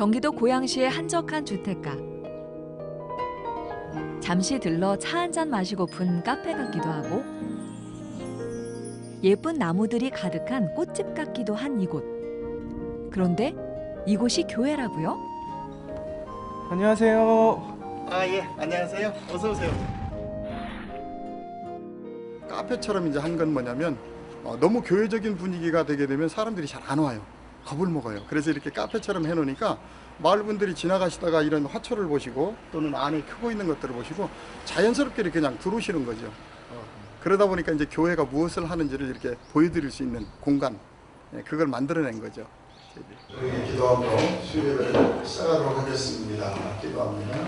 경기도 고양시의 한적한 주택가. 잠시 들러 차 한잔 마시고픈 카페 같기도 하고 예쁜 나무들이 가득한 꽃집 같기도 한 이곳. 그런데 이곳이 교회라고요? 안녕하세요. 예, 안녕하세요. 어서 오세요. 카페처럼 이제 한 건 뭐냐면 너무 교회적인 분위기가 되게 되면 사람들이 잘 안 와요. 겁을 먹어요. 그래서 이렇게 카페처럼 해놓으니까 마을 분들이 지나가시다가 이런 화초를 보시고 또는 안에 크고 있는 것들을 보시고 자연스럽게 이렇게 그냥 들어오시는 거죠. 그러다 보니까 이제 교회가 무엇을 하는지를 이렇게 보여드릴 수 있는 공간, 그걸 만들어낸 거죠. 우리 기도하고 수요일을 시작하도록 하겠습니다. 기도합니다.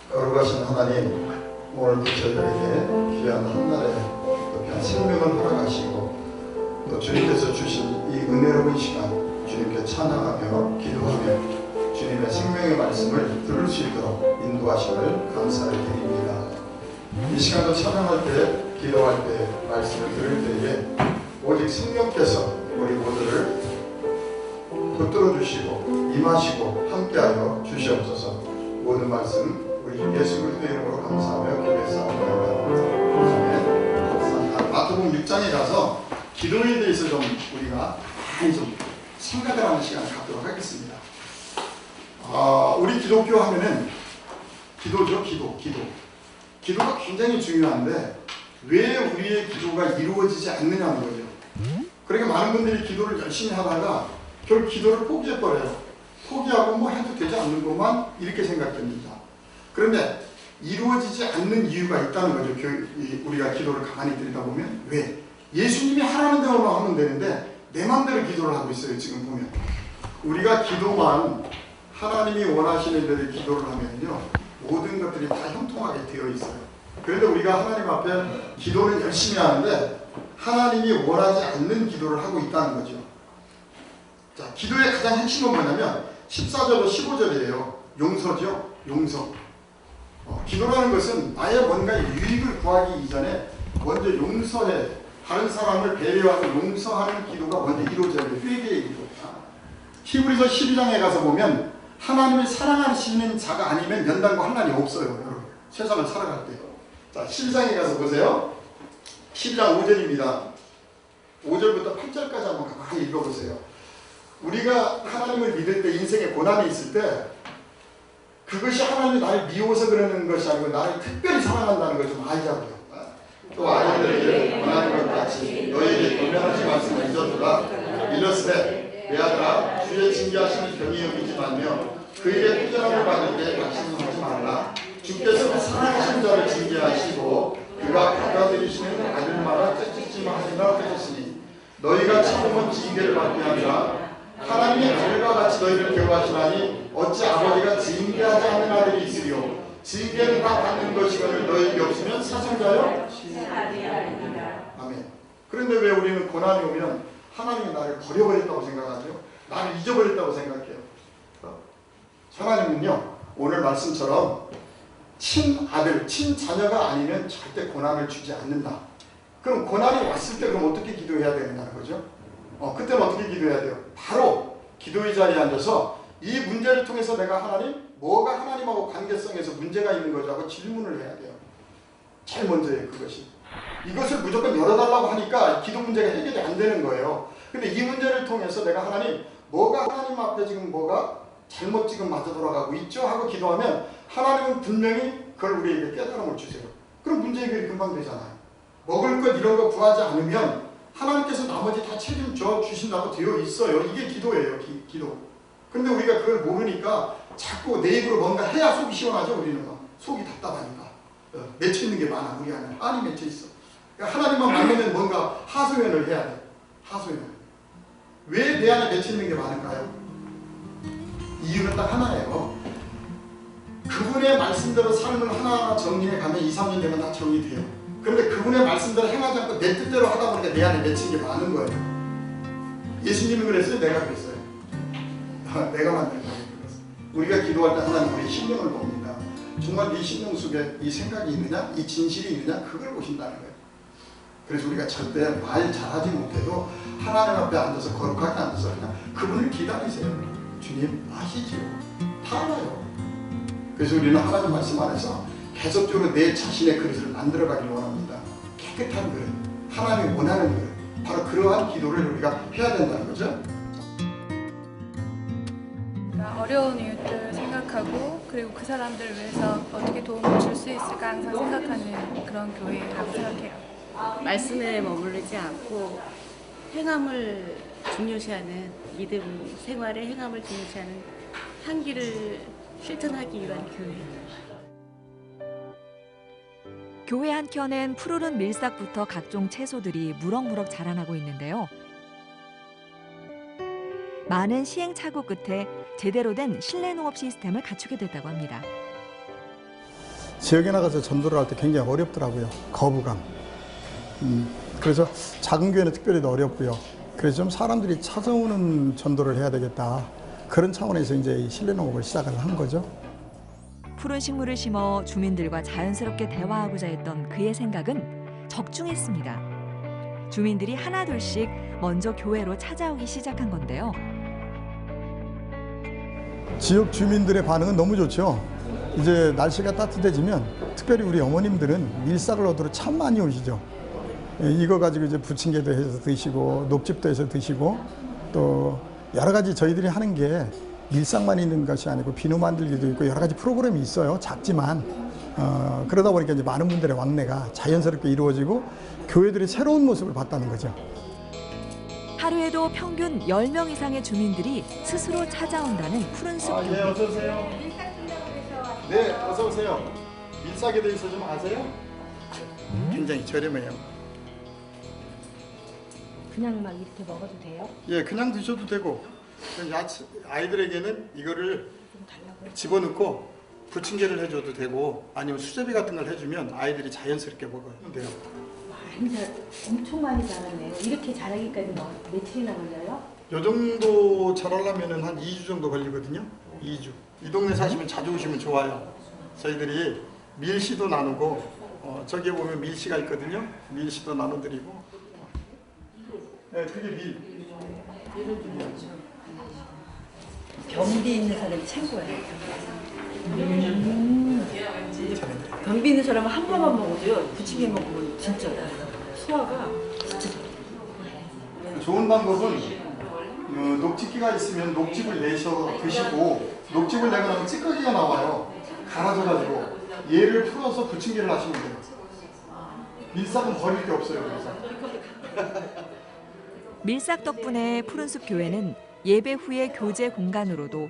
거룩하신 하나님, 오늘도 저희들에게 귀한 한날에 또 귀한 생명을 허락하시고 또 주님께서 주신 이 은혜로운 시간 주님께 찬양하며 기도하며 주님의 생명의 말씀을 들을 수 있도록 인도하심을 감사를 드립니다. 이 시간도 찬양할 때, 기도할 때, 말씀을 들을 때에 오직 성령께서 우리 모두를 붙들어 주시고 임하시고 함께하여 주시옵소서. 모든 말씀 우리 예수 그리스도의 이름으로 감사하며 기도했사옵나이다. 아멘. 감사합니다. 마태복음 6장에 가서 기도에 대해서 좀 우리가 많이 좀 생각을 하는 시간을 갖도록 하겠습니다. 우리 기독교 하면은 기도죠. 기도가 굉장히 중요한데 왜 우리의 기도가 이루어지지 않느냐는 거죠. 그러니까 많은 분들이 기도를 열심히 하다가 결국 기도를 포기해버려요. 포기하고 뭐 해도 되지 않는 것만 이렇게 생각됩니다. 그런데 이루어지지 않는 이유가 있다는 거죠. 우리가 기도를 가만히 들여다보면 왜? 예수님이 하라는 대로만 하면 되는데 내 맘대로 기도를 하고 있어요. 지금 보면 우리가 기도만 하나님이 원하시는 대로 기도를 하면요 모든 것들이 다 형통하게 되어 있어요. 그런데 우리가 하나님 앞에 기도를 열심히 하는데 하나님이 원하지 않는 기도를 하고 있다는 거죠. 자, 기도의 가장 핵심은 뭐냐면 14절로 15절이에요. 용서죠. 용서. 기도라는 것은 나의 뭔가의 유익을 구하기 이전에 먼저 용서해 다른 사람을 배려하고 용서하는 기도가 먼저 이루어져야 돼요. 회개의 기도. 히브리서 12장에 가서 보면 하나님을 사랑하시는 자가 아니면 연단과 환난이 없어요. 여러분 세상을 살아갈 때. 자, 12장에 가서 보세요. 12장 5절입니다. 5절부터 8절까지 한번 가만히 읽어보세요. 우리가 하나님을 믿을 때 인생에 고난이 있을 때 그것이 하나님이 나를 미워서 그러는 것이 아니고 나를 특별히 사랑한다는 걸 좀 알자고요. 또 아이들에게 권하는 것 같이 너희에게 교명하지 말씀을 잊어두라. 일렀으되 내 아들아 주의 징계하심을 경히 여기지 말며 그에게 표전함을 받을 때 낙심하지 말라. 주께서 사랑하신 자를 징계하시고 그가 받아들이시는 아들마다 째찍지마 하리라 하셨으니 너희가 참으면 징계를 받게 하리라. 하나님이 아들과 같이 너희를 교화하시나니 어찌 아버지가 징계하지 않는 아들이 있으리요. 징계는 다 받는 것이거늘 너희에게 없으면 사상자요? 아멘. 그런데 왜 우리는 고난이 오면 하나님이 나를 버려버렸다고 생각하죠? 나를 잊어버렸다고 생각해요. 하나님은요 오늘 말씀처럼 친아들, 친자녀가 아니면 절대 고난을 주지 않는다. 그럼 고난이 왔을 때 그럼 어떻게 기도해야 되느냐는 거죠? 그때는 어떻게 기도해야 돼요? 바로 기도의 자리에 앉아서 이 문제를 통해서 내가 하나님, 뭐가 하나님하고 관계성에서 문제가 있는 거죠? 하고 질문을 해야 돼요. 제일 먼저예요, 그것이. 이것을 무조건 열어달라고 하니까 기도 문제가 해결이 안 되는 거예요. 근데 이 문제를 통해서 내가 하나님, 뭐가 하나님 앞에 지금 뭐가 잘못 지금 맞아 돌아가고 있죠? 하고 기도하면 하나님은 분명히 그걸 우리에게 깨달음을 주세요. 그럼 문제 해결이 금방 되잖아요. 먹을 것 이런 거 구하지 않으면 하나님께서 나머지 다 책임져 주신다고 되어 있어요. 이게 기도예요. 기도. 근데 우리가 그걸 모르니까 자꾸 내 입으로 뭔가 해야 속이 시원하죠. 우리는 속이 답답하니까 맺혀 있는 게 많아. 우리 안에 한이 맺혀 있어. 그러니까 하나님만 만나면 뭔가 하소연을 해야 돼. 하소연. 왜 내 안에 맺혀 있는 게 많을까요? 이유는 딱 하나예요. 그분의 말씀대로 삶을 하나하나 정리해 가면 2, 3년 되면 다 정리돼요. 그런데 그분의 말씀대로 행하지 않고 내 뜻대로 하다 보니까 내 안에 맺힌 게 많은 거예요. 예수님은 그랬어요? 내가 그랬어요? 내가 만든 거예요. 우리가 기도할 때 하나님 우리 심령을 봅니다. 정말 네 심령 속에 이 생각이 있느냐? 이 진실이 있느냐? 그걸 보신다는 거예요. 그래서 우리가 절대 말 잘하지 못해도 하나님 앞에 앉아서 거룩하게 앉아서 그냥 그분을 기다리세요. 주님 아시죠? 다 알아요. 그래서 우리는 하나님 말씀 안에서 계속적으로 내 자신의 그릇을 만들어가길 원합니다. 깨끗한 그릇, 하나님이 원하는 그릇, 바로 그러한 기도를 우리가 해야 된다는 거죠. 어려운 이웃들 생각하고 그리고 그 사람들을 위해서 어떻게 도움을 줄 수 있을까 항상 생각하는 그런 교회라고 생각해요. 말씀에 머무르지 않고 행함을 중요시하는 믿음 생활의 행함을 중요시하는 향기를 실천하기 위한 교회. 교회 한켠엔 푸르른 밀싹부터 각종 채소들이 무럭무럭 자라나고 있는데요. 많은 시행착오 끝에 제대로 된 실내 농업 시스템을 갖추게 됐다고 합니다. 지역에 나가서 전도를 할 때 굉장히 어렵더라고요. 거부감. 그래서 작은 교회는 특별히 더 어렵고요. 그래서 좀 사람들이 찾아오는 전도를 해야 되겠다. 그런 차원에서 이제 이 실내 농업을 시작을 한 거죠. 푸른 식물을 심어 주민들과 자연스럽게 대화하고자 했던 그의 생각은 적중했습니다. 주민들이 하나둘씩 먼저 교회로 찾아오기 시작한 건데요. 지역 주민들의 반응은 너무 좋죠. 이제 날씨가 따뜻해지면 특별히 우리 어머님들은 밀싹을 얻으러 참 많이 오시죠. 이거 가지고 이제 부침개도 해서 드시고 녹즙도 해서 드시고 또 여러 가지 저희들이 하는 게 밀싹만 있는 것이 아니고 비누 만들기도 있고 여러 가지 프로그램이 있어요. 작지만 그러다 보니까 이제 많은 분들의 왕래가 자연스럽게 이루어지고 교회들이 새로운 모습을 봤다는 거죠. 하루에도 평균 10명 이상의 주민들이 스스로 찾아온다는 푸른숲 교회. 네, 어서 오세요. 네, 어서 오세요. 밀싹에 대해서 좀 아세요? 굉장히 저렴해요. 그냥 막 이렇게 먹어도 돼요? 예, 그냥 드셔도 되고 아이들에게는 이거를 집어넣고 부침개를 해줘도 되고 아니면 수제비 같은 걸 해주면 아이들이 자연스럽게 먹어요. 돼요. 완전 엄청 많이 자랐네요. 이렇게 자라기까지 뭐 며칠이나 걸려요? 요 정도 자라려면 한 2주 정도 걸리거든요. 2주. 이 동네 사시면 자주 오시면 좋아요. 저희들이 밀씨도 나누고 저기에 보면 밀씨가 있거든요. 밀씨도 나눠드리고. 네, 그게 밀. 변비 있는 사람이 최고예요. 변비 있는 사람은 한 번만 먹어도요. 부침개 먹으면 진짜 소화가 진짜 좋은 방법은 녹즙기가 있으면 녹즙을 내셔 드시고 녹즙을 내고 나면 찌꺼기가 나와요. 갈아져가지고 얘를 풀어서 부침개를 하시면 돼요. 밀싹은 버릴 게 없어요. 그래서. 밀싹 덕분에 푸른숲 교회는 예배 후의 교제 공간으로도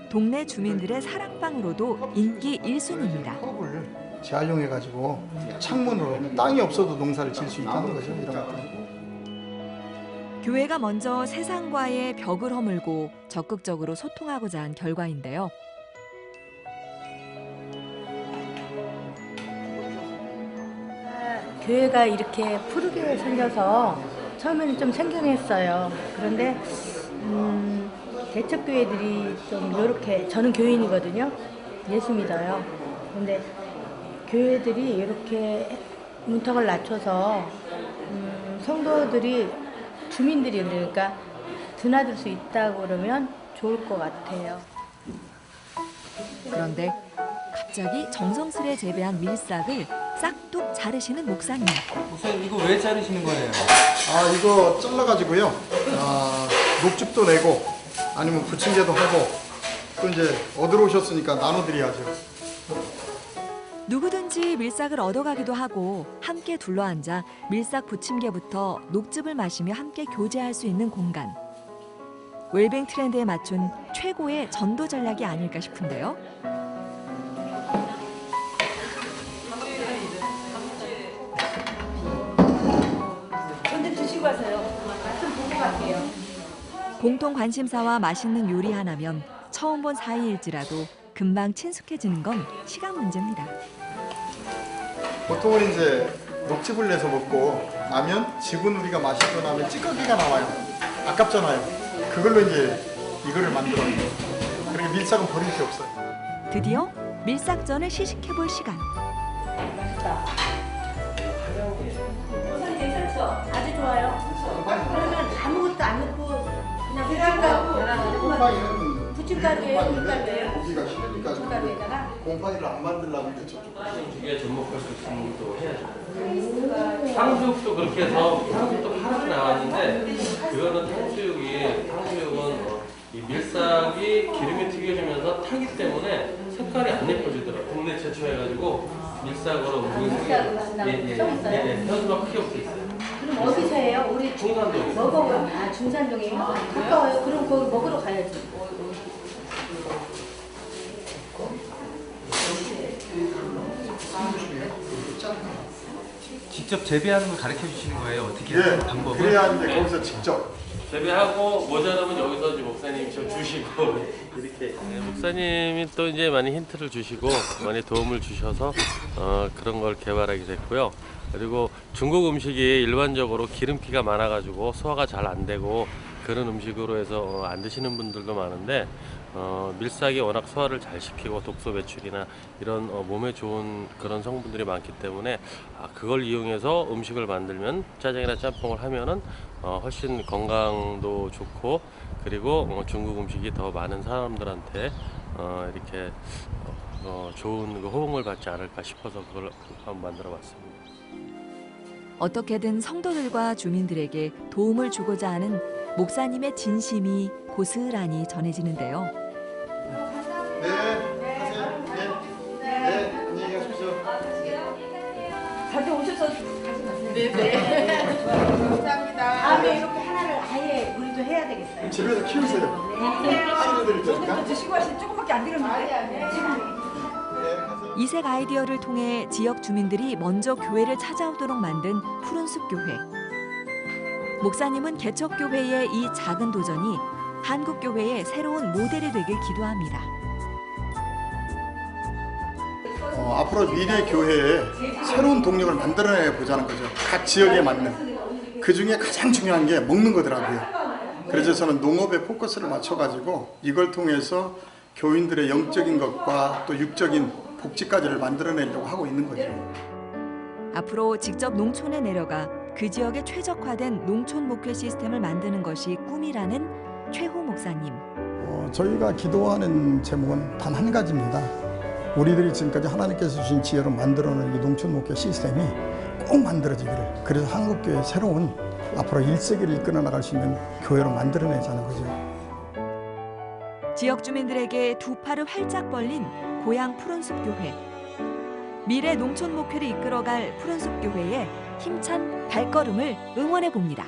동네 주민들의 사랑방으로도 인기 1순위입니다. 컵을 재활용해가지고 창문으로 땅이 없어도 농사를 지을 수 있다는 거죠. 이런 것들. 교회가 먼저 세상과의 벽을 허물고 적극적으로 소통하고자 한 결과인데요. 교회가 이렇게 푸르게 생겨서 처음에는 좀 생경했어요. 그런데 대척교회들이 좀 이렇게 저는 교인이거든요. 예수 믿어요. 그런데 교회들이 이렇게 문턱을 낮춰서 성도들이 주민들이 그러니까 드나들 수 있다고 그러면 좋을 것 같아요. 그런데 갑자기 정성스레 재배한 밀싹을 싹둑 자르시는 목사님. 목사님 이거 왜 자르시는 거예요? 이거 잘라가지고요. 녹즙도 내고 아니면 부침개도 하고 또 이제 얻으러 오셨으니까 나눠드려야죠. 누구든지 밀싹을 얻어가기도 하고 함께 둘러앉아 밀싹 부침개부터 녹즙을 마시며 함께 교제할 수 있는 공간. 웰빙 트렌드에 맞춘 최고의 전도 전략이 아닐까 싶은데요. 근데 드시고 가세요. 말씀 보고 갈게요. 공통 관심사와 맛있는 요리 하나면 처음 본 사이일지라도 금방 친숙해지는 건 시간 문제입니다. 보통은 이제 녹즙을 내서 먹고 나면 즙은 우리가 마시고 나면 찌꺼기가 나와요. 아깝잖아요. 그걸로 이제 이거를 만들어요. 그러니까 밀싹은 버릴 게 없어요. 드디어 밀싹전을 시식해볼 시간. 우선 괜찮죠? 아주 좋아요. 그러면 아무것도 안 넣고 그냥 부침개하고 고춧가루예요, 밀가루예요? 고기가 싫으니까 고춧가루에다가 곰팡이를 안 만들려고 이제 저쪽. 음식에 접목할 수 있는 것도 해야죠. 탕수육도 그렇게 해서 탕수육도 하나씩 나왔는데 그거는 탕수육은 이 밀싹이 기름이 튀겨지면서 타기 때문에 색깔이 안 예뻐지더라고요. 국내 최초 해가지고 밀싹으로 밀싹으로 한다고 써 있어요? 현수막 크게 붙어 있어요. 그럼 어디서 해요? 우리 중산동에. 먹어요. 아, 중산동이에요? 가까워요. 그럼 거기 먹으러 가야지. 직접 재배하는 걸 가르쳐 주시는 거예요? 어떻게 예, 하는 방법을? 그래야 이제 거기서 직접. 재배하고 모자라면 여기서 이제 목사님이 좀 주시고 이렇게 목사님이 또 이제 많이 힌트를 주시고 많이 도움을 주셔서 그런 걸 개발하게 됐고요. 그리고 중국 음식이 일반적으로 기름기가 많아가지고 소화가 잘 안 되고 그런 음식으로 해서 안 드시는 분들도 많은데 밀싹이 워낙 소화를 잘 시키고 독소 배출이나 이런 몸에 좋은 그런 성분들이 많기 때문에 그걸 이용해서 음식을 만들면 짜장이나 짬뽕을 하면은 훨씬 건강도 좋고 그리고 중국 음식이 더 많은 사람들한테 이렇게 좋은 그 호응을 받지 않을까 싶어서 그걸 한번 만들어 봤습니다. 어떻게든 성도들과 주민들에게 도움을 주고자 하는 목사님의 진심이 고스란히 전해지는데요. 네, 하세요. 네, 네, 안녕히 가십시오. 다들 오셔서 다음에 이렇게 하나를 아예 우리도 해야 되겠어요. 집에서 키우세요. 씨를 드릴 테니까. 드시고 하신 조금밖에 안 되겠는데? 네, 가세요. 이색 아이디어를 통해 지역 주민들이 먼저 교회를 찾아오도록 만든 푸른숲 교회. 목사님은 개척교회의 이 작은 도전이 한국교회의 새로운 모델이 되길 기도합니다. 앞으로 미래 교회에 새로운 동력을 만들어내 보자는 거죠. 각 지역에 맞는. 그 중에 가장 중요한 게 먹는 거더라고요. 그래서 저는 농업에 포커스를 맞춰가지고 이걸 통해서 교인들의 영적인 것과 또 육적인 복지까지를 만들어내려고 하고 있는 거죠. 앞으로 직접 농촌에 내려가 그 지역에 최적화된 농촌 목회 시스템을 만드는 것이 꿈이라는 최호 목사님. 저희가 기도하는 제목은 단 한 가지입니다. 우리들이 지금까지 하나님께서 주신 지혜로 만들어놓은 이 농촌 목회 시스템이 꼭 만들어지기를. 그래서 한국교회 새로운 앞으로 1세기를 이끌어 나갈 수 있는 교회로 만들어내자는 거죠. 지역 주민들에게 두 팔을 활짝 벌린 고향 푸른숲 교회. 미래 농촌 목회를 이끌어갈 푸른숲 교회의 힘찬 발걸음을 응원해 봅니다.